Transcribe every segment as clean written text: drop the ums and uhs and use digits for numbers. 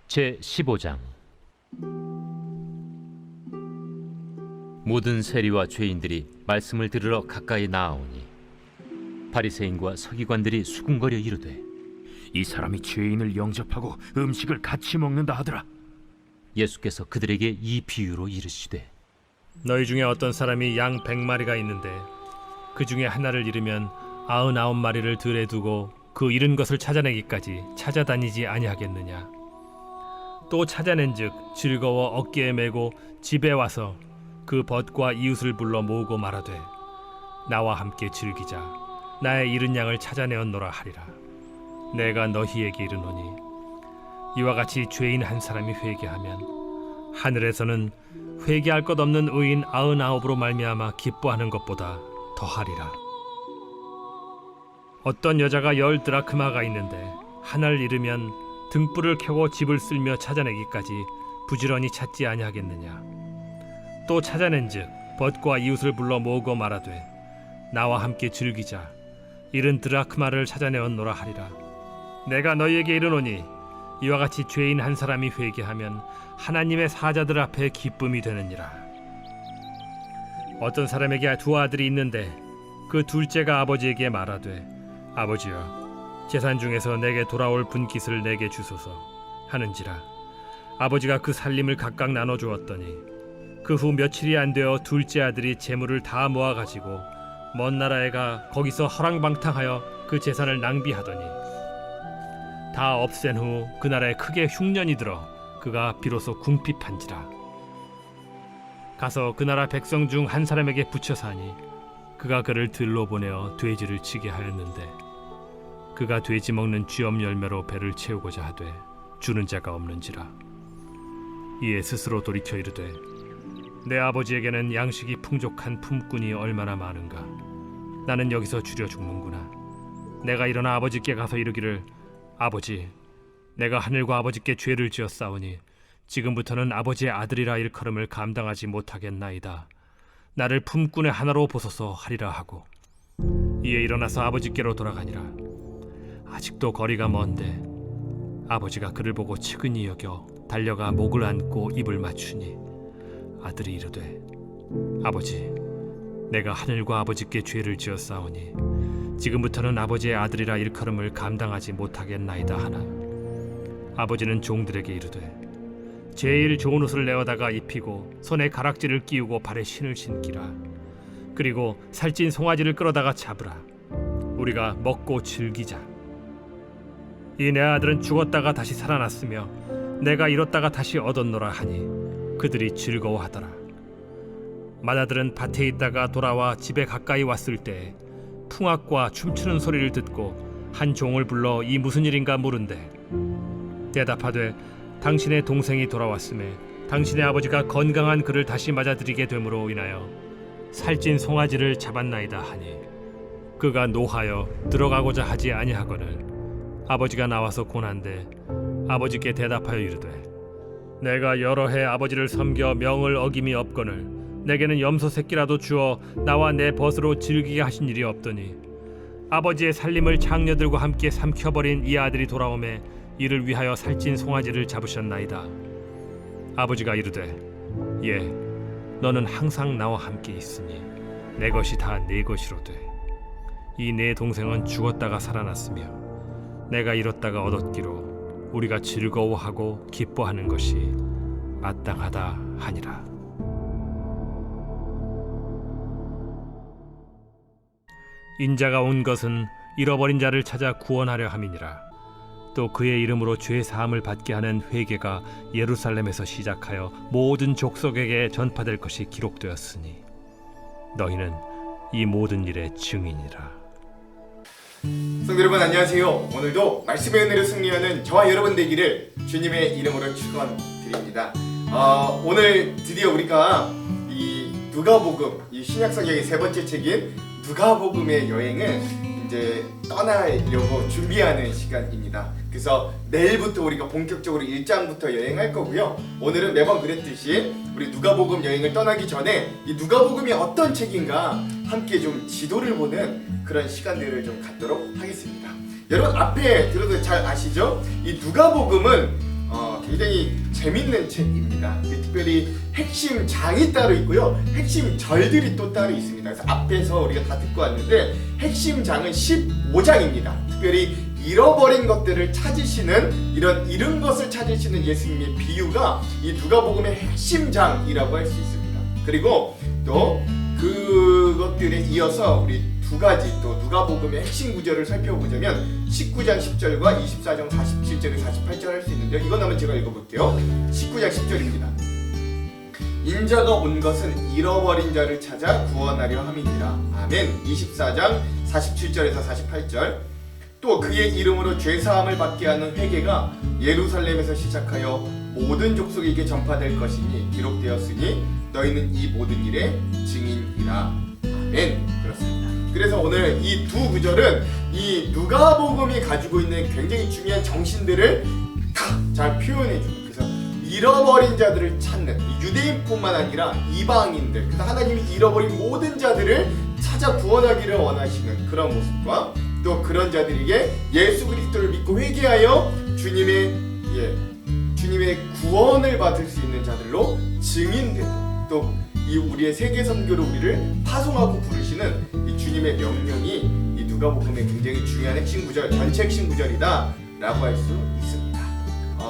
제15장. 모든 세리와 죄인들이 말씀을 들으러 가까이 나아오니 바리새인과 서기관들이 수군거려 이르되, 이 사람이 죄인을 영접하고 음식을 같이 먹는다 하더라. 예수께서 그들에게 이 비유로 이르시되, 너희 중에 어떤 사람이 양 100마리가 있는데 그 중에 하나를 잃으면 99마리를 들에 두고 그 잃은 것을 찾아내기까지 찾아다니지 아니하겠느냐. 또 찾아낸즉 즐거워 어깨에 메고 집에 와서 그 벗과 이웃을 불러 모으고 말하되, 나와 함께 즐기자. 나의 잃은 양을 찾아내었노라 하리라. 내가 너희에게 이르노니 이와 같이 죄인 한 사람이 회개하면 하늘에서는 회개할 것 없는 의인 99으로 말미암아 기뻐하는 것보다 더하리라. 어떤 여자가 10 드라크마가 있는데 하나를 잃으면 등불을 켜고 집을 쓸며 찾아내기까지 부지런히 찾지 아니하겠느냐. 또 찾아낸즉 벗과 이웃을 불러 모으고 말하되, 나와 함께 즐기자. 잃은 드라크마를 찾아내었노라 하리라. 내가 너희에게 이르노니 이와 같이 죄인 한 사람이 회개하면 하나님의 사자들 앞에 기쁨이 되느니라. 어떤 사람에게 2 아들이 있는데 그 둘째가 아버지에게 말하되, 아버지여, 재산 중에서 내게 돌아올 분깃을 내게 주소서 하는지라. 아버지가 그 살림을 각각 나눠 주었더니 그 후 며칠이 안 되어 둘째 아들이 재물을 다 모아 가지고 먼 나라에 가 거기서 허랑방탕하여 그 재산을 낭비하더니 다 없앤 후 그 나라에 크게 흉년이 들어 그가 비로소 궁핍한지라. 가서 그 나라 백성 중 한 사람에게 붙여 사니 그가 그를 들로 보내어 돼지를 치게 하였는데, 그가 돼지 먹는 쥐엄 열매로 배를 채우고자 하되 주는 자가 없는지라. 이에 스스로 돌이켜 이르되, 내 아버지에게는 양식이 풍족한 품꾼이 얼마나 많은가. 나는 여기서 줄여 죽는구나. 내가 일어나 아버지께 가서 이르기를, 아버지, 내가 하늘과 아버지께 죄를 지었사오니 지금부터는 아버지의 아들이라 일컬음을 감당하지 못하겠나이다. 나를 품꾼의 하나로 보소서 하리라 하고, 이에 일어나서 아버지께로 돌아가니라. 아직도 거리가 먼데 아버지가 그를 보고 측은히 여겨 달려가 목을 안고 입을 맞추니, 아들이 이르되, 아버지, 내가 하늘과 아버지께 죄를 지었사오니 지금부터는 아버지의 아들이라 일컬음을 감당하지 못하겠나이다 하나, 아버지는 종들에게 이르되, 제일 좋은 옷을 내어다가 입히고 손에 가락지를 끼우고 발에 신을 신기라. 그리고 살찐 송아지를 끌어다가 잡으라. 우리가 먹고 즐기자. 이 내 아들은 죽었다가 다시 살아났으며 내가 잃었다가 다시 얻었노라 하니 그들이 즐거워하더라. 맏아들은 밭에 있다가 돌아와 집에 가까이 왔을 때 풍악과 춤추는 소리를 듣고 한 종을 불러 이 무슨 일인가 물은데, 대답하되, 당신의 동생이 돌아왔음에 당신의 아버지가 건강한 그를 다시 맞아들이게 됨으로 인하여 살찐 송아지를 잡았나이다 하니, 그가 노하여 들어가고자 하지 아니하거늘 아버지가 나와서 고난데 아버지께 대답하여 이르되, 내가 여러 해 아버지를 섬겨 명을 어김이 없거늘 내게는 염소 새끼라도 주어 나와 내 벗으로 즐기게 하신 일이 없더니 아버지의 살림을 장녀들과 함께 삼켜버린 이 아들이 돌아오매 이를 위하여 살찐 송아지를 잡으셨나이다. 아버지가 이르되, 예, 너는 항상 나와 함께 있으니 내 것이 다 네 것이로되 이 내 동생은 죽었다가 살아났으며 내가 잃었다가 얻었기로 우리가 즐거워하고 기뻐하는 것이 마땅하다 하니라. 인자가 온 것은 잃어버린 자를 찾아 구원하려 함이니라. 또 그의 이름으로 죄 사함을 받게 하는 회개가 예루살렘에서 시작하여 모든 족속에게 전파될 것이 기록되었으니 너희는 이 모든 일의 증인이라. 성도 여러분 안녕하세요. 오늘도 말씀의 은혜로 승리하는 저와 여러분 되기를 주님의 이름으로 축원드립니다. 오늘 드디어 우리가 이 누가복음, 이 신약성경의 3번째 책인 누가복음의 여행을 이제 떠나려고 준비하는 시간입니다. 그래서 내일부터 우리가 본격적으로 1장부터 여행할 거고요. 오늘은 매번 그랬듯이 우리 누가복음 여행을 떠나기 전에 이 누가복음이 어떤 책인가 함께 좀 지도를 보는 그런 시간들을 좀 갖도록 하겠습니다. 여러분 앞에 들어도 잘 아시죠? 이 누가복음은 굉장히 재밌는 책입니다. 특별히 핵심 장이 따로 있고요, 핵심 절들이 또 따로 있습니다. 그래서 앞에서 우리가 다 듣고 왔는데 핵심 장은 15장입니다. 특별히 잃어버린 것들을 찾으시는, 이런 잃은 것을 찾으시는 예수님의 비유가 이 누가복음의 핵심 장이라고 할 수 있습니다. 그리고 또 그것들에 이어서 우리 두 가지 또 누가복음의 핵심 구절을 살펴보자면 19장 10절과 24장 47절에 48절 할 수 있는데요. 이건 한번 제가 읽어볼게요. 19장 10절입니다. 인자가 온 것은 잃어버린 자를 찾아 구원하려 함이니라. 아멘. 24장 47절에서 48절. 또 그의 이름으로 죄사함을 받게 하는 회개가 예루살렘에서 시작하여 모든 족속에게 전파될 것이니 기록되었으니 너희는 이 모든 일의 증인이라. 아멘. 그렇습니다. 그래서 오늘 이 두 구절은 이 누가복음이 가지고 있는 굉장히 중요한 정신들을 다 잘 표현해줍니다. 그래서 잃어버린 자들을 찾는, 유대인뿐만 아니라 이방인들, 그래서 하나님이 잃어버린 모든 자들을 찾아 구원하기를 원하시는 그런 모습과, 또 그런 자들에게 예수 그리스도를 믿고 회개하여 주님의 구원을 받을 수 있는 자들로 증인되고, 또 이 우리의 세계 선교로 우리를 파송하고 부르시는 이 주님의 명령이 이 누가복음의 굉장히 중요한 핵심 구절, 전체 핵심 구절이다라고 할 수 있습니다.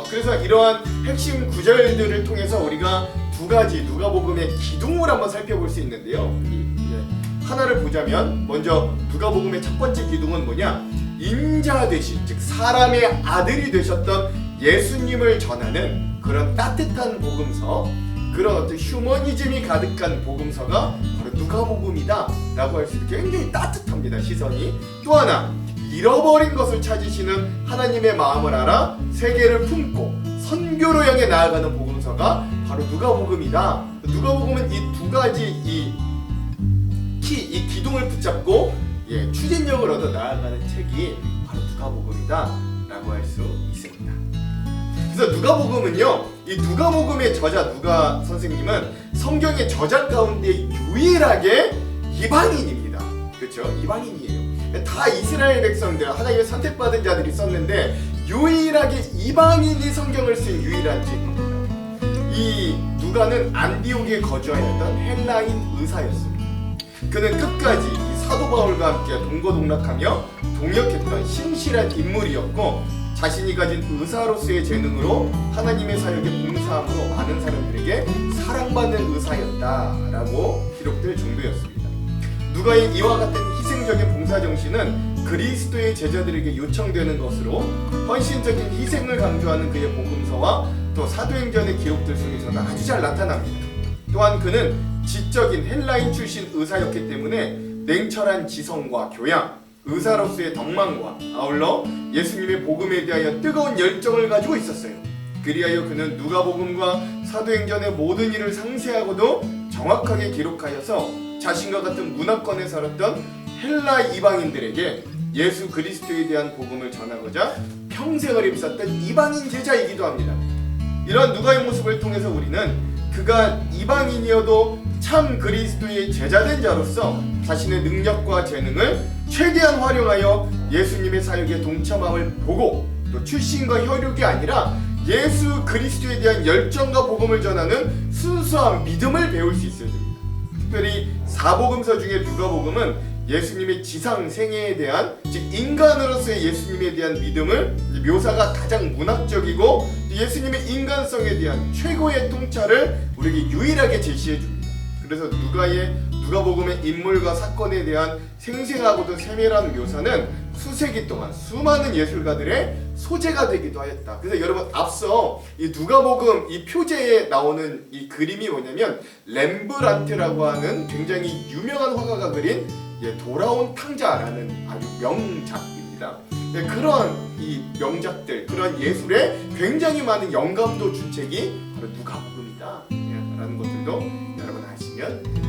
그래서 이러한 핵심 구절들을 통해서 우리가 두 가지 누가복음의 기둥을 한번 살펴볼 수 있는데요. 하나를 보자면 먼저 누가복음의 첫 번째 기둥은 뭐냐? 인자 되신, 즉 사람의 아들이 되셨던 예수님을 전하는 그런 따뜻한 복음서, 그런 어떤 휴머니즘이 가득한 복음서가 바로 누가복음이다 라고 할 수 있게 굉장히 따뜻합니다, 시선이. 또 하나, 잃어버린 것을 찾으시는 하나님의 마음을 알아 세계를 품고 선교로 향해 나아가는 복음서가 바로 누가복음이다. 누가복음은 이 두 가지 이 기둥을 붙잡고 추진력을 얻어 나아가는 책이 바로 누가복음이다 라고 할 수 있습니다. 그래서 누가복음은요, 이 누가복음의 저자 누가 선생님은 성경의 저자 가운데 유일하게 이방인입니다. 그렇죠? 이방인이에요. 다 이스라엘 백성들, 하나님의 선택받은 자들이 썼는데 유일하게 이방인이 성경을 쓴 유일한 책입니다. 이 누가는 안디옥에 거주하였던 헬라인 의사였습니다. 그는 끝까지 사도 바울과 함께 동거동락하며 동역했던 신실한 인물이었고, 자신이 가진 의사로서의 재능으로 하나님의 사역에 봉사함으로 많은 사람들에게 사랑받는 의사였다라고 기록될 정도였습니다. 누가의 이와 같은 희생적인 봉사정신은 그리스도의 제자들에게 요청되는 것으로 헌신적인 희생을 강조하는 그의 복음서와 또 사도행전의 기록들 속에서는 아주 잘 나타납니다. 또한 그는 지적인 헬라인 출신 의사였기 때문에 냉철한 지성과 교양, 의사로서의 덕망과 아울러 예수님의 복음에 대하여 뜨거운 열정을 가지고 있었어요. 그리하여 그는 누가복음과 사도행전의 모든 일을 상세하고도 정확하게 기록하여서 자신과 같은 문화권에 살았던 헬라 이방인들에게 예수 그리스도에 대한 복음을 전하고자 평생을 힘썼던 이방인 제자이기도 합니다. 이런 누가의 모습을 통해서 우리는 그가 이방인이어도 참 그리스도의 제자된 자로서 자신의 능력과 재능을 최대한 활용하여 예수님의 사역에 동참함을 보고, 또 출신과 혈육이 아니라 예수 그리스도에 대한 열정과 복음을 전하는 순수한 믿음을 배울 수 있어야 됩니다. 특별히 사복음서 중에 누가복음은 예수님의 지상 생애에 대한, 즉 인간으로서의 예수님에 대한 믿음을 묘사가 가장 문학적이고 예수님의 인간성에 대한 최고의 통찰을 우리에게 유일하게 제시해 줍니다. 그래서 누가복음의 인물과 사건에 대한 생생하고도 세밀한 묘사는 수세기 동안 수많은 예술가들의 소재가 되기도 하였다. 그래서 여러분, 앞서 이 누가복음 이 표제에 나오는 이 그림이 뭐냐면 렘브란트라고 하는 굉장히 유명한 화가가 그린 돌아온 탕자라는 아주 명작입니다. 그런 이 명작들, 그런 예술에 굉장히 많은 영감도 준 책이 바로 누가복음이다 라는 것들도 여러분 아시면 되겠습니다.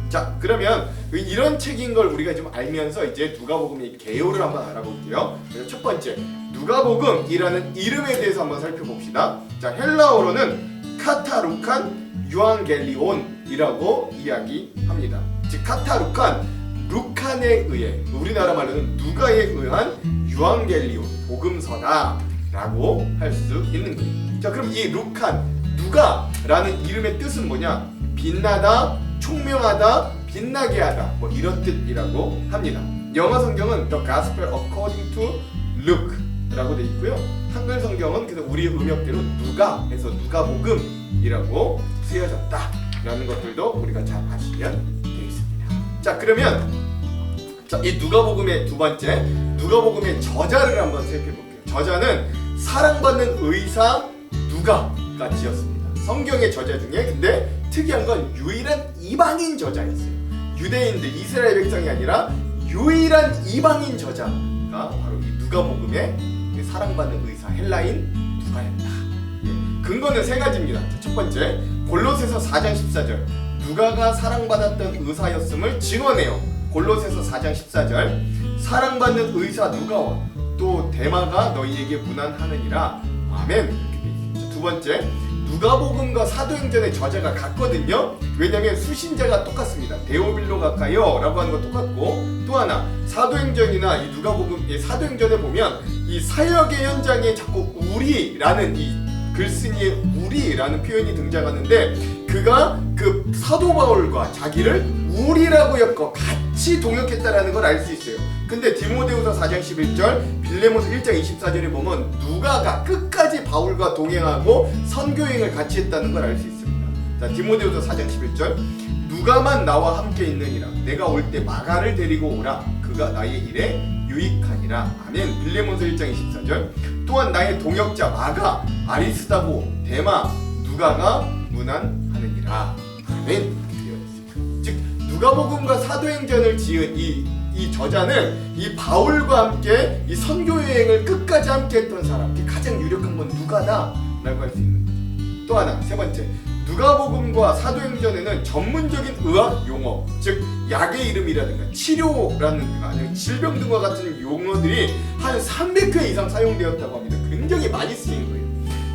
자, 그러면 이런 책인 걸 우리가 좀 알면서 이제 누가복음의 개요를 한번 알아볼게요. 그래서 첫 번째, 누가복음이라는 이름에 대해서 한번 살펴봅시다. 자, 헬라어로는 카타루칸 유앙겔리온이라고 이야기합니다. 즉 카타루칸, 루칸에 의해, 우리나라 말로는 누가에 의한 유앙겔리온, 복음서다 라고 할 수 있는 거예요. 자, 그럼 이 루칸, 누가라는 이름의 뜻은 뭐냐? 빛나다, 총명하다, 빛나게 하다, 뭐 이런 뜻이라고 합니다. 영어 성경은 The Gospel According to Luke라고 돼 있고요. 한글 성경은 그래서 우리 음역대로 누가에서 누가복음이라고 쓰여졌다라는 것들도 우리가 잘 아시면 되겠습니다. 자, 그러면 이 누가복음의 두 번째, 누가복음의 저자를 한번 살펴볼게요. 저자는 사랑받는 의사 누가가 지었습니다. 성경의 저자 중에 근데 특이한 건 유일한 이방인 저자였어요. 유대인들, 이스라엘 백성이 아니라 유일한 이방인 저자가 바로 이 누가복음의 사랑받는 의사 헬라인 누가였다. 예, 근거는 세 가지입니다. 첫 번째, 골로새서 4장 14절 누가가 사랑받았던 의사였음을 증언해요. 골로새서 4장 14절 사랑받는 의사 누가와 또 데마가 너희에게 문안하느니라. 아멘. 이렇게 돼 있습니다. 두 번째, 누가복음과 사도행전의 저자가 같거든요. 왜냐하면 수신자가 똑같습니다. 데오빌로 가까이요 라고 하는 거 똑같고, 또 하나 사도행전이나 이 누가복음, 사도행전에 보면 이 사역의 현장에 자꾸 우리라는 이 글쓴이의 우리라는 표현이 등장하는데, 그가 그 사도 바울과 자기를 우리라고 엮어 같이 동역했다라는 걸 알 수 있어요. 근데 디모데후서 4장 11절, 빌레몬서 1장 24절에 보면 누가가 끝까지 바울과 동행하고 선교행을 같이 했다는 걸 알 수 있습니다. 자, 디모데후서 4장 11절 누가만 나와 함께 있느니라. 내가 올 때 마가를 데리고 오라. 그가 나의 일에 유익하니라. 아멘. 빌레몬서 1장 24절 또한 나의 동역자 마가, 아리스다고, 데마, 누가가 문안하느니라. 아멘. 즉 누가복음과 사도행전을 지은 이 저자는 이 바울과 함께 이 선교 여행을 끝까지 함께 했던 사람, 가장 유력한 건 누가다라고 할 수 있는 거죠. 또 하나, 세 번째, 누가복음과 사도행전에는 전문적인 의학 용어, 즉 약의 이름이라든가 치료라든가 아니면 질병 등과 같은 용어들이 한 300회 이상 사용되었다고 합니다. 굉장히 많이 쓰인 거예요.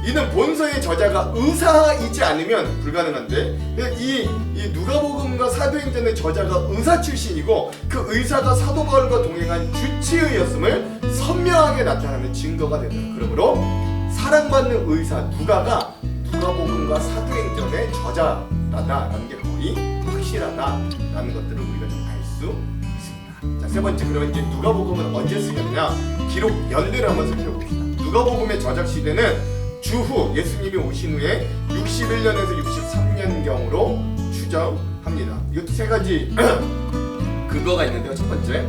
이는 본서의 저자가 의사이지 않으면 불가능한데, 이 누가복음과 사도행전의 저자가 의사 출신이고 그 의사가 사도 바울과 동행한 주치의였음을 선명하게 나타나는 증거가 되더라. 그러므로 사랑받는 의사 누가가 누가복음과 사도행전의 저자라는 게 거의 확실하다라는 것들을 우리가 좀 알 수 있습니다. 자, 세 번째, 그러면 이제 누가복음은 언제 쓰였냐? 기록 연대를 한번 살펴봅시다. 누가복음의 저작 시대는 주후 예수님이 오신 후에 61년에서 63년경으로 추정합니다. 이것도 세 가지 근거가 있는데요. 첫 번째,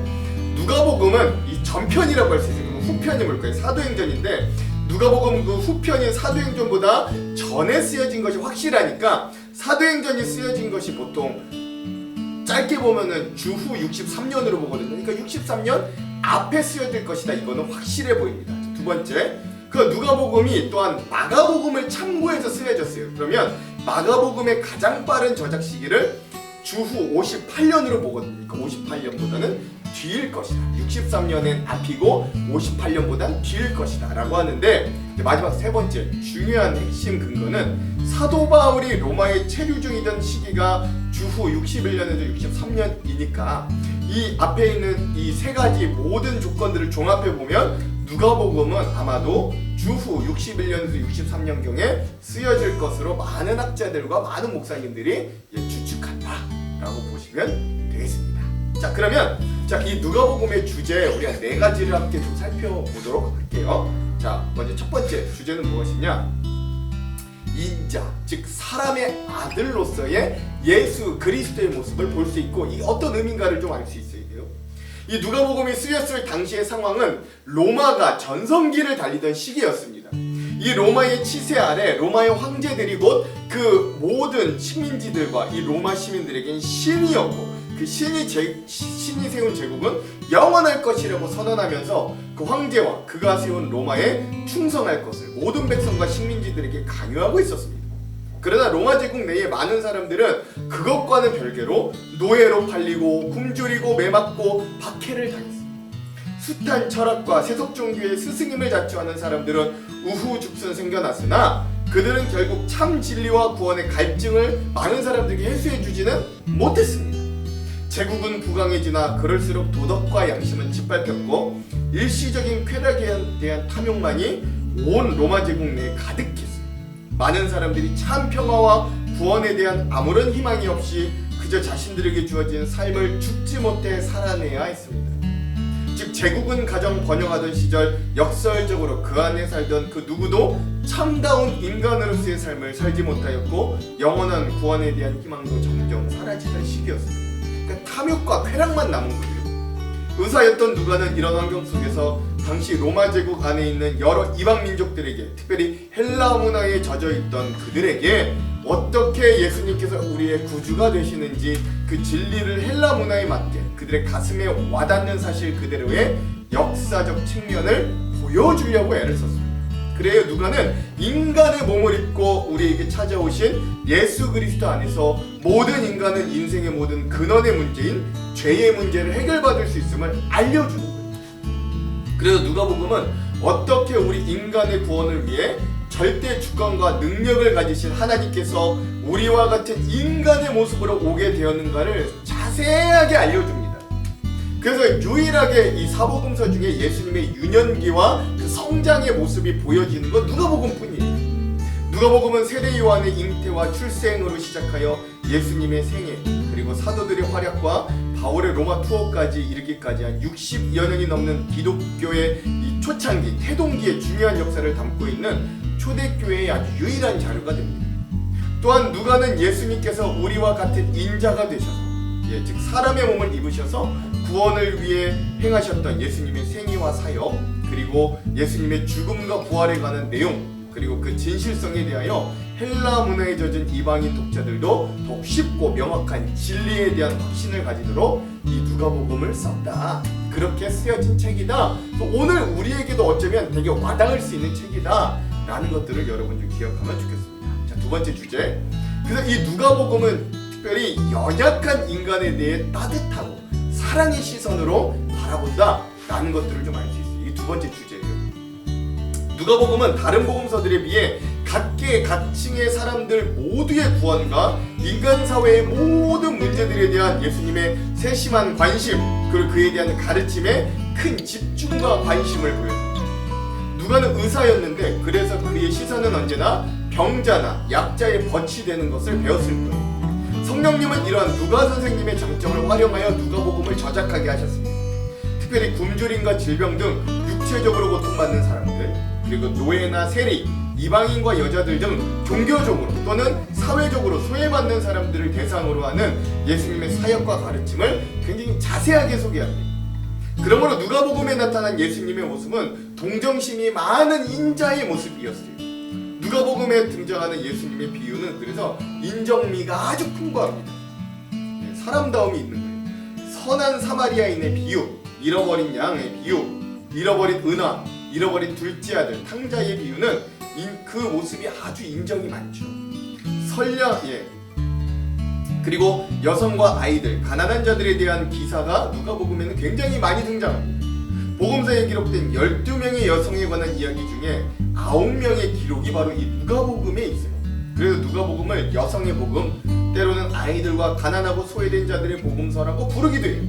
누가복음은 이 전편이라고 할 수 있어요. 후편이 뭘까요? 사도행전인데 누가복음 그 후편인 사도행전보다 전에 쓰여진 것이 확실하니까 사도행전이 쓰여진 것이 보통 짧게 보면은 주후 63년으로 보거든요. 그러니까 63년 앞에 쓰여질 것이다. 이거는 확실해 보입니다. 두 번째, 그 누가복음이 또한 마가복음을 참고해서 쓰여졌어요. 그러면 마가복음의 가장 빠른 저작 시기를 주후 58년으로 보거든요. 그러니까 58년보다는 뒤일 것이다. 63년은 앞이고 58년보다는 뒤일 것이다 라고 하는데, 마지막 세 번째 중요한 핵심 근거는 사도 바울이 로마에 체류 중이던 시기가 주후 61년에서 63년이니까 이 앞에 있는 이 세 가지 모든 조건들을 종합해 보면 누가복음은 아마도 주후 61년에서 63년경에 쓰여질 것으로 많은 학자들과 많은 목사님들이 추측한다라고 보시면 되겠습니다. 자, 그러면 이 누가복음의 주제 우리가 네 가지를 함께 좀 살펴보도록 할게요. 자, 먼저 첫 번째 주제는 무엇이냐? 인자, 즉 사람의 아들로서의 예수 그리스도의 모습을 볼 수 있고, 이게 어떤 의미인가를 좀 알 수 있어야 돼요. 이 누가복음이 쓰였을 당시의 상황은 로마가 전성기를 달리던 시기였습니다. 이 로마의 치세 아래 로마의 황제들이 곧 그 모든 식민지들과 이 로마 시민들에겐 신이었고, 그 신이 세운 제국은 영원할 것이라고 선언하면서 그 황제와 그가 세운 로마에 충성할 것을 모든 백성과 식민지들에게 강요하고 있었습니다. 그러나 로마 제국 내에 많은 사람들은 그것과는 별개로 노예로 팔리고 굶주리고 매맞고 박해를 당했습니다. 숱한 철학과 세속 종교의 스승임을 자처하는 사람들은 우후죽순 생겨났으나 그들은 결국 참 진리와 구원의 갈증을 많은 사람들에게 해소해주지는 못했습니다. 제국은 부강해지나 그럴수록 도덕과 양심은 짓밟혔고 일시적인 쾌락에 대한 탐욕만이 온 로마 제국 내에 가득했어요. 많은 사람들이 참 평화와 구원에 대한 아무런 희망이 없이 그저 자신들에게 주어진 삶을 죽지 못해 살아내야 했습니다. 즉 제국은 가정 번영하던 시절 역설적으로 그 안에 살던 그 누구도 참다운 인간으로서의 삶을 살지 못하였고 영원한 구원에 대한 희망도 점점 사라지던 시기였습니다. 그러니까 탐욕과 쾌락만 남은 거예요. 의사였던 누가는 이런 환경 속에서 당시 로마 제국 안에 있는 여러 이방 민족들에게, 특별히 헬라 문화에 젖어 있던 그들에게 어떻게 예수님께서 우리의 구주가 되시는지 그 진리를 헬라 문화에 맞게 그들의 가슴에 와닿는 사실 그대로의 역사적 측면을 보여주려고 애를 썼습니다. 그래요, 누가는 인간의 몸을 입고 우리에게 찾아오신 예수 그리스도 안에서 모든 인간은 인생의 모든 근원의 문제인 죄의 문제를 해결받을 수 있음을 알려주는 거예요. 그래서 누가복음은 어떻게 우리 인간의 구원을 위해 절대 주권과 능력을 가지신 하나님께서 우리와 같은 인간의 모습으로 오게 되었는가를 자세하게 알려줍니다. 그래서 유일하게 이 사복음서 중에 예수님의 유년기와 그 성장의 모습이 보여지는 건 누가복음뿐이에요. 누가복음은 세례 요한의 잉태와 출생으로 시작하여 예수님의 생애, 그리고 사도들의 활약과 바울의 로마 투어까지 이르기까지 한 60여 년이 넘는 기독교의 이 초창기, 태동기의 중요한 역사를 담고 있는 초대교회의 아주 유일한 자료가 됩니다. 또한 누가는 예수님께서 우리와 같은 인자가 되셔서, 즉 사람의 몸을 입으셔서 구원을 위해 행하셨던 예수님의 생애와 사역, 그리고 예수님의 죽음과 부활에 관한 내용, 그리고 그 진실성에 대하여 헬라 문화에 젖은 이방인 독자들도 더욱 쉽고 명확한 진리에 대한 확신을 가지도록 이 누가복음을 썼다. 그렇게 쓰여진 책이다. 오늘 우리에게도 어쩌면 되게 와닿을 수 있는 책이다 라는 것들을 여러분 좀 기억하면 좋겠습니다. 자, 두 번째 주제. 그래서 이 누가복음은 특별히 연약한 인간에 대해 따뜻하고 사랑의 시선으로 바라본다 라는 것들을 좀 알 수 있어요. 이게 두 번째 주제예요. 누가복음은 다른 복음서들에 비해 각계 각층의 사람들 모두의 구원과 인간 사회의 모든 문제들에 대한 예수님의 세심한 관심, 그리고 그에 대한 가르침에 큰 집중과 관심을 보여줍니다. 누가는 의사였는데 그래서 그의 시선은 언제나 병자나 약자의 벗이 되는 것을 배웠을 거예요. 성령님은 이러한 누가 선생님의 장점을 활용하여 누가복음을 저작하게 하셨습니다. 특별히 굶주림과 질병 등 육체적으로 고통받는 사람들, 그리고 노예나 세리, 이방인과 여자들 등 종교적으로 또는 사회적으로 소외받는 사람들을 대상으로 하는 예수님의 사역과 가르침을 굉장히 자세하게 소개합니다. 그러므로 누가복음에 나타난 예수님의 모습은 동정심이 많은 인자의 모습이었어요. 누가복음에 등장하는 예수님의 비유는 그래서 인정미가 아주 풍부합니다. 사람다움이 있는 거예요. 선한 사마리아인의 비유, 잃어버린 양의 비유, 잃어버린 은화, 잃어버린 둘째 아들 탕자의 비유는 그 모습이 아주 인정이 많죠. 그리고 여성과 아이들, 가난한 자들에 대한 기사가 누가복음에는 굉장히 많이 등장합니다. 복음서에 기록된 12명의 여성에 관한 이야기 중에 9명의 기록이 바로 이 누가복음에 있어요. 그래서 누가복음을 여성의 복음, 때로는 아이들과 가난하고 소외된 자들의 복음서라고 부르기도 해요.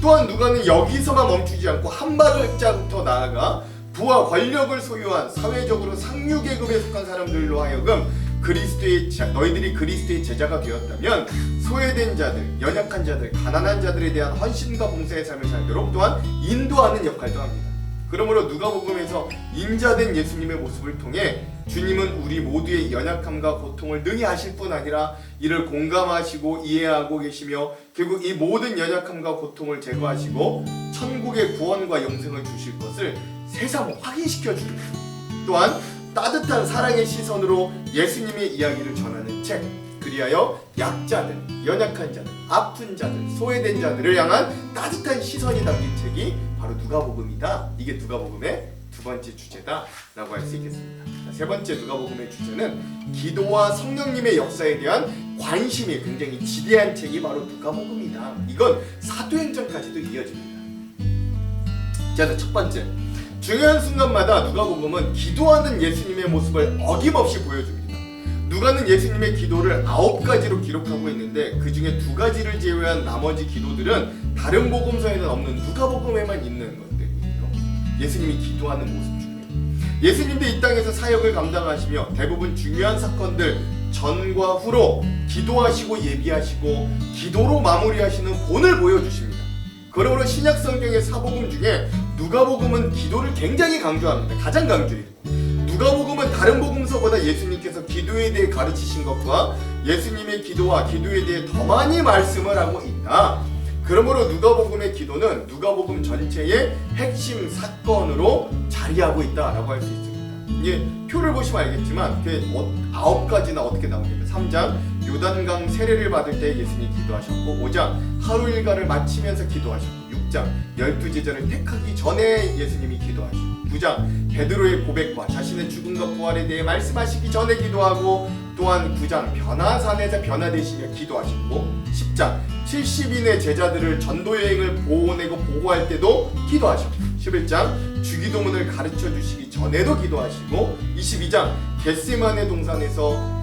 또한 누가는 여기서만 멈추지 않고 한 발짝 더 나아가 부와 권력을 소유한 사회적으로 상류 계급에 속한 사람들로 하여금 너희들이 그리스도의 제자가 되었다면 소외된 자들, 연약한 자들, 가난한 자들에 대한 헌신과 봉사의 삶을 살도록 또한 인도하는 역할도 합니다. 그러므로 누가복음에서 인자된 예수님의 모습을 통해 주님은 우리 모두의 연약함과 고통을 능히 아실 뿐 아니라 이를 공감하시고 이해하고 계시며 결국 이 모든 연약함과 고통을 제거하시고 천국의 구원과 영생을 주실 것을 새삼 확인시켜 줍니다. 또한 따뜻한 사랑의 시선으로 예수님의 이야기를 전하는 책, 그리하여 약자들, 연약한 자들, 아픈 자들, 소외된 자들을 향한 따뜻한 시선이 담긴 책이 바로 누가복음이다. 이게 누가복음의 두 번째 주제다라고 할 수 있겠습니다. 세 번째 누가복음의 주제는 기도와 성령님의 역사에 대한 관심이 굉장히 지대한 책이 바로 누가복음이다. 이건 사도행전까지도 이어집니다. 자, 첫 번째, 중요한 순간마다 누가복음은 기도하는 예수님의 모습을 어김없이 보여줍니다. 누가는 예수님의 기도를 9가지로 기록하고 있는데 그 중에 2가지를 제외한 나머지 기도들은 다른 복음서에는 없는 누가복음에만 있는 것들이에요. 예수님이 기도하는 모습 중에 예수님도 이 땅에서 사역을 감당하시며 대부분 중요한 사건들 전과 후로 기도하시고 예비하시고 기도로 마무리하시는 본을 보여주십니다. 그러므로 신약 성경의 사복음 중에 누가복음은 기도를 굉장히 강조합니다. 가장 강조해요. 누가복음은 다른 복음서보다 예수님께서 기도에 대해 가르치신 것과 예수님의 기도와 기도에 대해 더 많이 말씀을 하고 있다. 그러므로 누가복음의 기도는 누가복음 전체의 핵심 사건으로 자리하고 있다라고 할 수 있습니다. 이게 표를 보시면 알겠지만 9가지나 어떻게 나오냐면 3장 요단강 세례를 받을 때 예수님이 기도하셨고 5장 하루 일과를 마치면서 기도하셨고 6장 12제자를 택하기 전에 예수님이 기도하시고 9장 베드로의 고백과 자신의 죽음과 부활에 대해 말씀하시기 전에 기도하고 또한 9장 변화산에서 변화되시며 기도하셨고 10장 70인의 제자들을 전도여행을 보내고 보호할 때도 기도하셨고 11장 주기도문을 가르쳐 주시기 전에도 기도하시고 22장 겟세마네 동산에서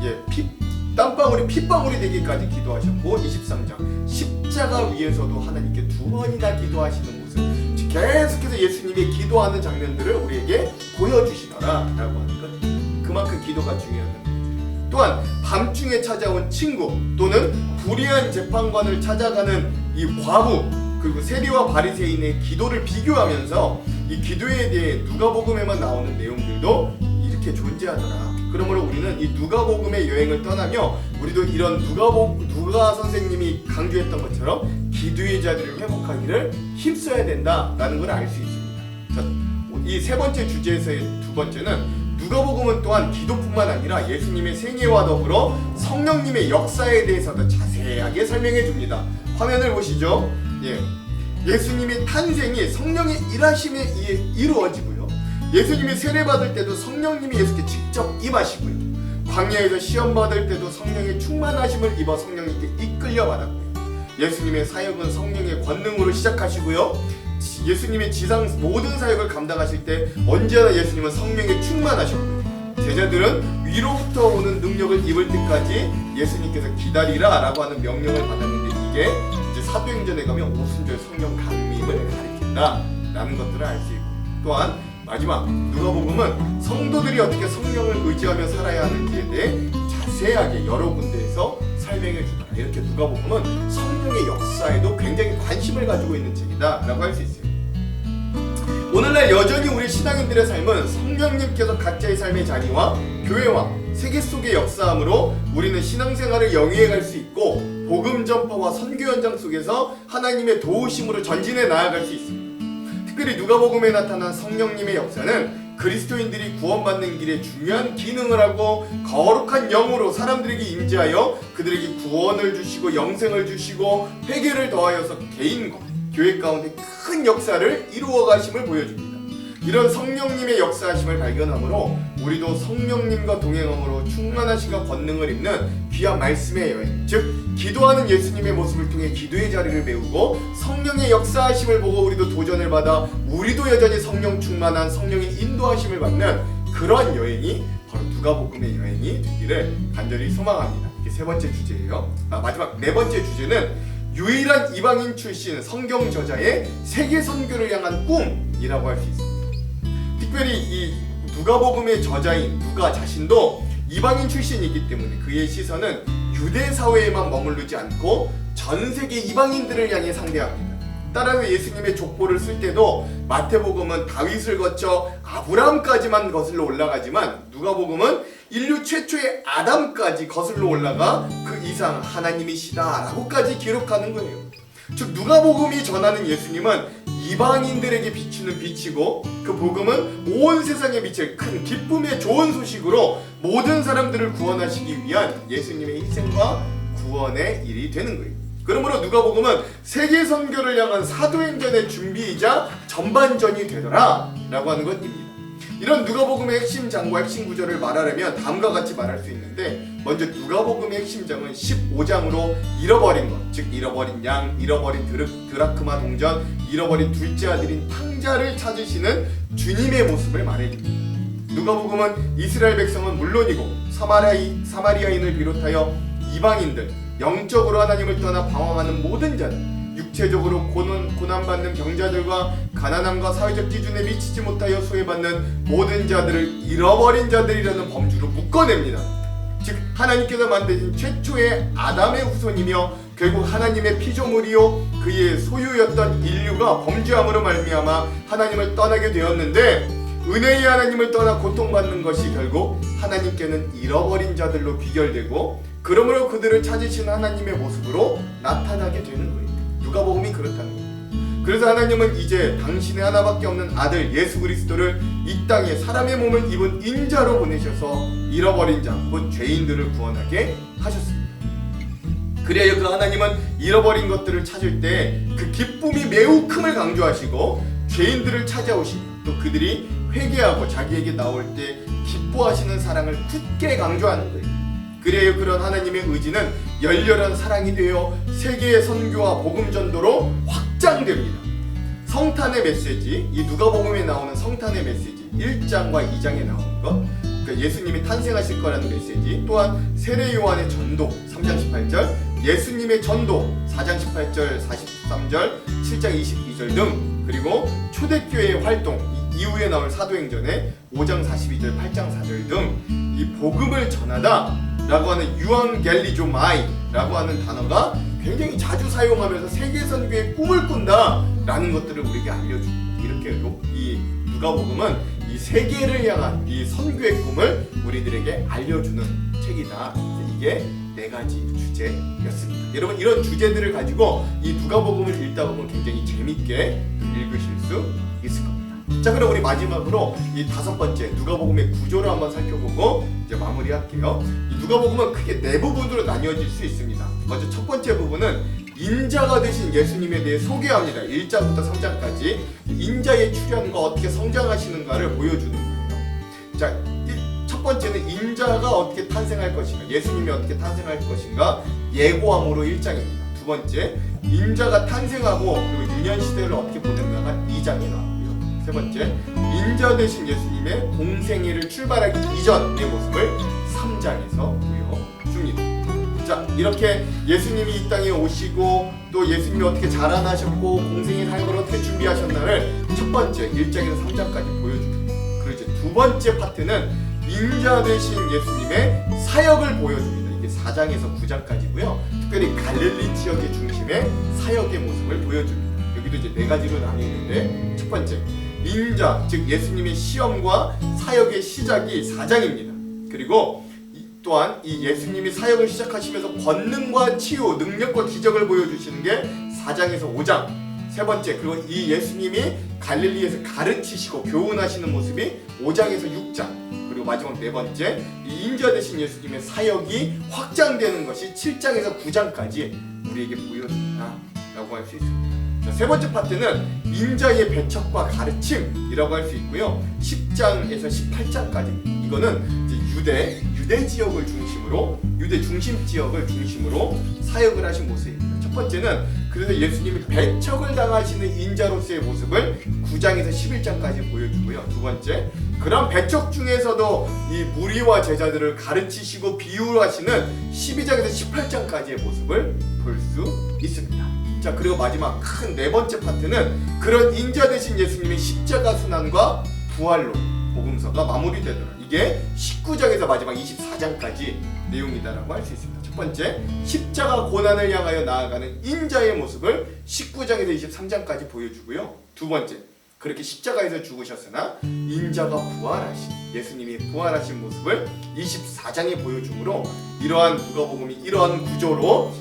땀방울이 핏방울이 되기까지 기도하셨고 23장 십자가 위에서도 하나님께 2번이나 기도하시는 모습 계속해서 예수님이 기도하는 장면들을 우리에게 보여주시더라 라고 하는 것 그만큼 기도가 중요하다는 거죠. 또한 밤중에 찾아온 친구 또는 불의한 재판관을 찾아가는 이 과부 그리고 세리와 바리새인의 기도를 비교하면서 이 기도에 대해 누가복음에만 나오는 내용들도 이렇게 존재하더라. 그러므로 우리는 이 누가복음의 여행을 떠나며 우리도 이런 누가 선생님이 강조했던 것처럼 기도의 자리를 회복하기를 힘써야 된다라는 걸 알 수 있습니다. 이 세 번째 주제에서의 두 번째는 누가복음은 또한 기도뿐만 아니라 예수님의 생애와 더불어 성령님의 역사에 대해서도 자세하게 설명해 줍니다. 화면을 보시죠. 예수님의 탄생이 성령의 일하심에 의해 이루어지고요. 예수님이 세례받을 때도 성령님이 예수께 직접 임하시고요. 광야에서 시험 받을 때도 성령의 충만하심을 입어 성령님께 이끌려 받았고요. 예수님의 사역은 성령의 권능으로 시작하시고요. 예수님의 지상 모든 사역을 감당하실 때 언제나 예수님은 성령에 충만하셨고요. 제자들은 위로부터 오는 능력을 입을 때까지 예수님께서 기다리라 라고 하는 명령을 받았는데 이게 이제 사도행전에 가면 오순절 성령 강림을 가리킨다 라는 것들을 알 수 있고 또한 마지막 누가복음은 성도들이 어떻게 성령을 의지하며 살아야 하는지에 대해 자세하게 여러 군데에서 설명해 주더라. 이렇게 누가복음은 성령의 역사에도 굉장히 관심을 가지고 있는 책이다 라고 할 수 있어요. 오늘날 여전히 우리 신앙인들의 삶은 성령님께서 각자의 삶의 자리와 교회와 세계 속의 역사함으로 우리는 신앙생활을 영위해 갈 수 있고 복음 전파와 선교 현장 속에서 하나님의 도우심으로 전진해 나아갈 수 있습니다. 특별히 누가복음에 나타난 성령님의 역사는 그리스도인들이 구원받는 길에 중요한 기능을 하고 거룩한 영으로 사람들에게 임재하여 그들에게 구원을 주시고 영생을 주시고 회개를 더하여서 개인과 교회 가운데 큰 역사를 이루어 가심을 보여줍니다. 이런 성령님의 역사하심을 발견함으로 우리도 성령님과 동행함으로 충만하심과 권능을 입는 귀한 말씀의 여행, 즉 기도하는 예수님의 모습을 통해 기도의 자리를 메우고 성령의 역사하심을 보고 우리도 도전을 받아 우리도 여전히 성령 충만한 성령의 인도하심을 받는 그러한 여행이 바로 누가복음의 여행이 되기를 간절히 소망합니다. 이게 세 번째 주제예요. 마지막 네 번째 주제는 유일한 이방인 출신 성경 저자의 세계 선교를 향한 꿈이라고 할 수 있습니다. 특별히 이 누가복음의 저자인 누가 자신도 이방인 출신이기 때문에 그의 시선은 유대 사회에만 머무르지 않고 전 세계 이방인들을 향해 상대합니다. 따라서 예수님의 족보를 쓸 때도 마태복음은 다윗을 거쳐 아브라함까지만 거슬러 올라가지만 누가복음은 인류 최초의 아담까지 거슬러 올라가 그 이상 하나님이시다 라고까지 기록하는 거예요. 즉 누가복음이 전하는 예수님은 이방인들에게 비추는 빛이고 그 복음은 온 세상에 미칠 큰 기쁨의 좋은 소식으로 모든 사람들을 구원하시기 위한 예수님의 희생과 구원의 일이 되는 거예요. 그러므로 누가복음은 세계 선교를 향한 사도행전의 준비이자 전반전이 되더라 라고 하는 것입니다. 이런 누가복음의 핵심 장과 핵심 구절을 말하려면 다음과 같이 말할 수 있는데 먼저 누가복음의 핵심 장은 15장으로 잃어버린 것, 즉 잃어버린 양, 잃어버린 드라크마 동전, 잃어버린 둘째 아들인 탕자를 찾으시는 주님의 모습을 말해줍니다. 누가복음은 이스라엘 백성은 물론이고 사마리아인을 비롯하여 이방인들, 영적으로 하나님을 떠나 방황하는 모든 자들, 육체적으로 고난받는 병자들과 가난함과 사회적 기준에 미치지 못하여 소외받는 모든 자들을 잃어버린 자들이라는 범주로 묶어냅니다. 즉 하나님께서 만드신 최초의 아담의 후손이며 결국 하나님의 피조물이요 그의 소유였던 인류가 범죄함으로 말미암아 하나님을 떠나게 되었는데, 은혜의 하나님을 떠나 고통받는 것이 결국 하나님께는 잃어버린 자들로 비결되고, 그러므로 그들을 찾으신 하나님의 모습으로 나타나게 되는 거예요. 누가복음이 그렇다는 거예요. 그래서 하나님은 이제 당신의 하나밖에 없는 아들 예수 그리스도를 이 땅에 사람의 몸을 입은 인자로 보내셔서 잃어버린 자, 곧 죄인들을 구원하게 하셨습니다. 그래야 그 하나님은 잃어버린 것들을 찾을 때 그 기쁨이 매우 큼을 강조하시고, 죄인들을 찾아오시고 또 그들이 회개하고 자기에게 나올 때 기뻐하시는 사랑을 굳게 강조하는 거예요. 그래야 그런 하나님의 의지는 열렬한 사랑이 되어 세계의 선교와 복음 전도로 확장됩니다. 성탄의 메시지, 이 누가복음에 나오는 성탄의 메시지 1장과 2장에 나오는 것, 그러니까 예수님이 탄생하실 거라는 메시지, 또한 세례 요한의 전도 3장 18절, 예수님의 전도 4장 18절 43절 7장 22절 등, 그리고 초대교회의 활동 이후에 나올 사도행전의 5장 42절 8장 4절 등 이 복음을 전하다 라고 하는 유앙겔리조마이 라고 하는 단어가 굉장히 자주 사용하면서 세계선교의 꿈을 꾼다 라는 것들을 우리에게 알려줍니다. 이렇게 이 누가복음은 이 세계를 향한 이 선교의 꿈을 우리들에게 알려주는 책이다. 이게 4가지 주제였습니다. 여러분, 이런 주제들을 가지고 이 누가복음을 읽다 보면 굉장히 재밌게 읽으실 수 있을 겁니다. 자, 그럼 우리 마지막으로 이 5번째 누가복음의 구조를 한번 살펴보고 이제 마무리할게요. 이 누가복음은 크게 4부분으로 나뉘어질 수 있습니다. 먼저 첫 번째 부분은 인자가 되신 예수님에 대해 소개합니다. 1장부터 3장까지 인자의 출현과 어떻게 성장하시는가를 보여주는 거예요. 자, 첫 번째는 인자가 어떻게 탄생할 것인가, 예수님이 어떻게 탄생할 것인가 예고함으로 1장입니다. 두 번째, 인자가 탄생하고 그리고 유년시대를 어떻게 보냈나가 2장에 나옵니다. 세 번째, 인자 되신 예수님의 공생애를 출발하기 이전의 모습을 3장에서 보여줍니다. 자, 이렇게 예수님이 이 땅에 오시고 또 예수님이 어떻게 자라나셨고 공생의 삶을 어떻게 준비하셨나를 첫 번째 1장에서 3장까지 보여줍니다. 그리고 이제 두 번째 파트는 인자 되신 예수님의 사역을 보여줍니다. 이게 4장에서 9장까지고요. 특별히 갈릴리 지역의 중심의 사역의 모습을 보여줍니다. 여기도 이제 4가지로 나뉘는데, 첫 번째 인자, 즉 예수님의 시험과 사역의 시작이 4장입니다. 그리고 또한 이 예수님이 사역을 시작하시면서 권능과 치유, 능력과 기적을 보여주시는 게 4장에서 5장. 세 번째, 그리고 이 예수님이 갈릴리에서 가르치시고 교훈하시는 모습이 5장에서 6장. 그리고 마지막 4번째, 이 인자 되신 예수님의 사역이 확장되는 것이 7장에서 9장까지 우리에게 보여준다라고 할 수 있습니다. 자, 세 번째 파트는 인자의 배척과 가르침이라고 할 수 있고요. 10장에서 18장까지 이거는 이제 유대 지역을 중심으로, 유대 중심 지역을 중심으로 사역을 하신 모습입니다. 첫 번째는 그래서 예수님이 배척을 당하시는 인자로서의 모습을 9장에서 11장까지 보여주고요. 두 번째, 그런 배척 중에서도 이 무리와 제자들을 가르치시고 비유하시는 12장에서 18장까지의 모습을 볼 수 있습니다. 자, 그리고 마지막 큰 4번째 파트는 그런 인자 되신 예수님의 십자가 순환과 부활로 복음서가 마무리되더라. 이게 19장에서 마지막 24장까지 내용이다라고 할 수 있습니다. 첫 번째, 십자가 고난을 향하여 나아가는 인자의 모습을 19장에서 23장까지 보여주고요. 두 번째, 그렇게 십자가에서 죽으셨으나 인자가 부활하신, 예수님이 부활하신 모습을 24장에 보여주므로 이러한 누가복음이 이러한 구조로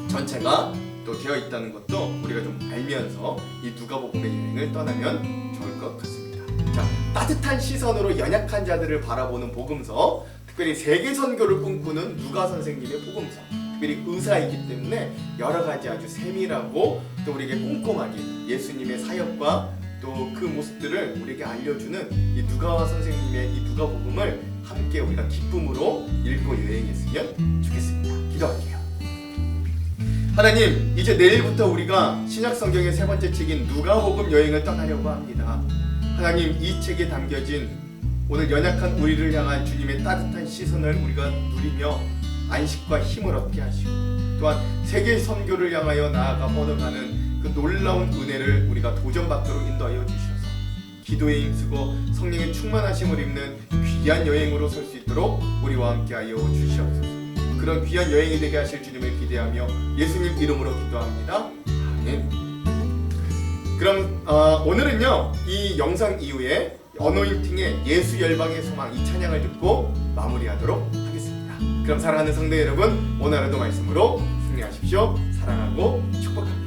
전체가 또 되어 있다는 것도 우리가 좀 알면서 이 누가복음의 여행을 떠나면 좋을 것 같습니다. 자, 따뜻한 시선으로 연약한 자들을 바라보는 복음서, 특별히 세계 선교를 꿈꾸는 누가 선생님의 복음서, 특별히 의사이기 때문에 여러 가지 아주 세밀하고 또 우리에게 꼼꼼하게 예수님의 사역과 또 그 모습들을 우리에게 알려주는 이 누가 선생님의 이 누가복음을 함께 우리가 기쁨으로 읽고 여행했으면 좋겠습니다. 기도할게요. 하나님, 이제 내일부터 우리가 신약 성경의 3번째 책인 누가복음 여행을 떠나려고 합니다. 하나님, 이 책에 담겨진 오늘 연약한 우리를 향한 주님의 따뜻한 시선을 우리가 누리며 안식과 힘을 얻게 하시고 또한 세계 선교를 향하여 나아가 뻗어가는 그 놀라운 은혜를 우리가 도전받도록 인도하여 주셔서 기도에 힘쓰고 성령의 충만하심을 입는 귀한 여행으로 설 수 있도록 우리와 함께하여 주시옵소서. 그런 귀한 여행이 되게 하실 주님을 기대하며 예수님 이름으로 기도합니다. 아멘. 그럼 오늘은요 이 영상 이후에 어노인팅의 예수 열방의 소망 이 찬양을 듣고 마무리하도록 하겠습니다. 그럼 사랑하는 성도 여러분, 오늘 하루도 말씀으로 승리하십시오. 사랑하고 축복합니다.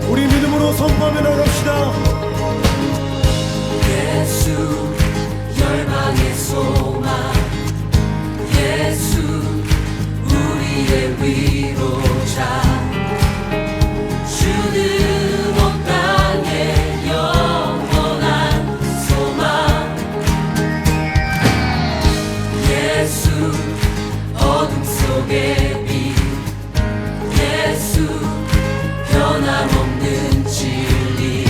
우리 믿음으로 선포하며 나갑시다. 예수 열방의 소망 예수 우리의 위로자 주는 온 땅의 영원한 소망 예수 어둠 속의 빛 예수 변함없는 진리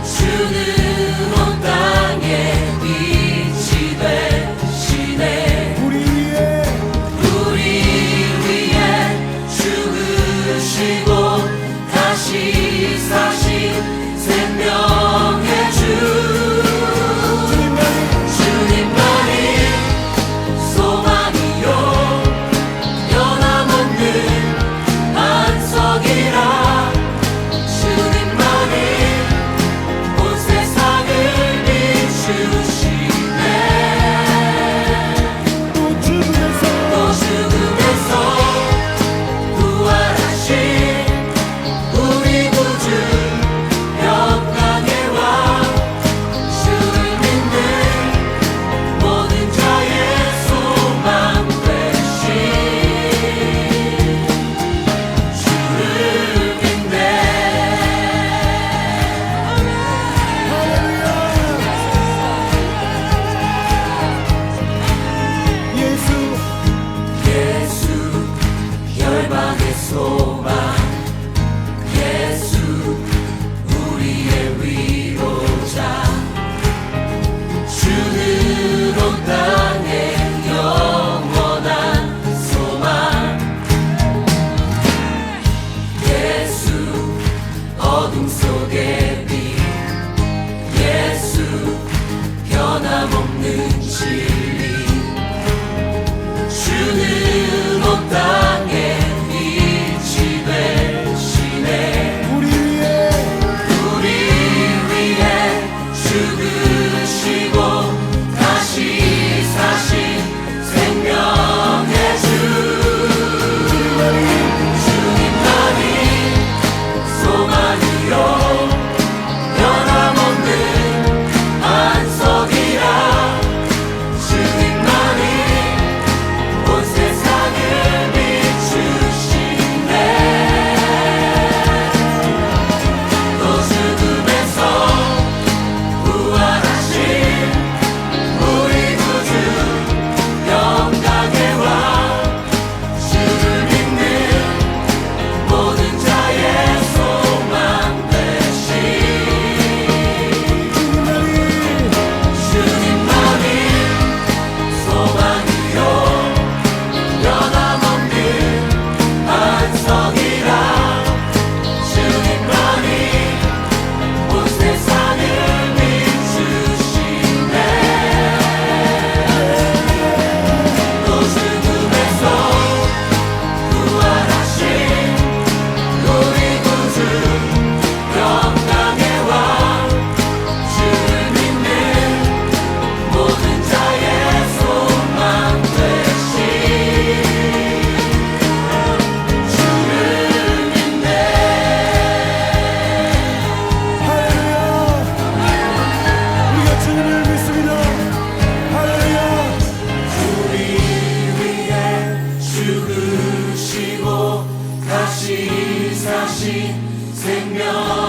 주는 온 땅에 빛이 되시네 우리 위에 죽으시고 다시 사신 생명의 주 주님만이 소망이요 변함없는 반석이라 주님만이 온 세상을 비추시네 또 죽음에서 부활하신 우리 구주 영광의 왕 주를 믿는 모든 자의 소망 되신 주를 믿네 예수 열방의 소망 예수 우리의 위로자 주는 온 땅의 영원한 소망 예수 어둠 속의 빛 예수 변함없는 진리 주는 온 땅에 빛이 되시네 우리 위해 죽으시고 다시 사신 생명의 주 주님만이 소망이요 변함없는 반석이라 주님만이 온 세상을 비추시네 또 죽음에서 부활하신 우리 구주 영광의 왕 주를 믿는 모든 자의 소망 되신 주님만이 소망이요 변함없는 반석이라 주님만이 온 세상을 비추시네 또 죽음에서 부활하신 우리 구주 영광의 왕 주를 믿는 모든 자의 소망 되신 주를 믿네 우리가 주님을 믿습니다. 할렐루야. 우리 위해 죽으시고 다시 사신 생명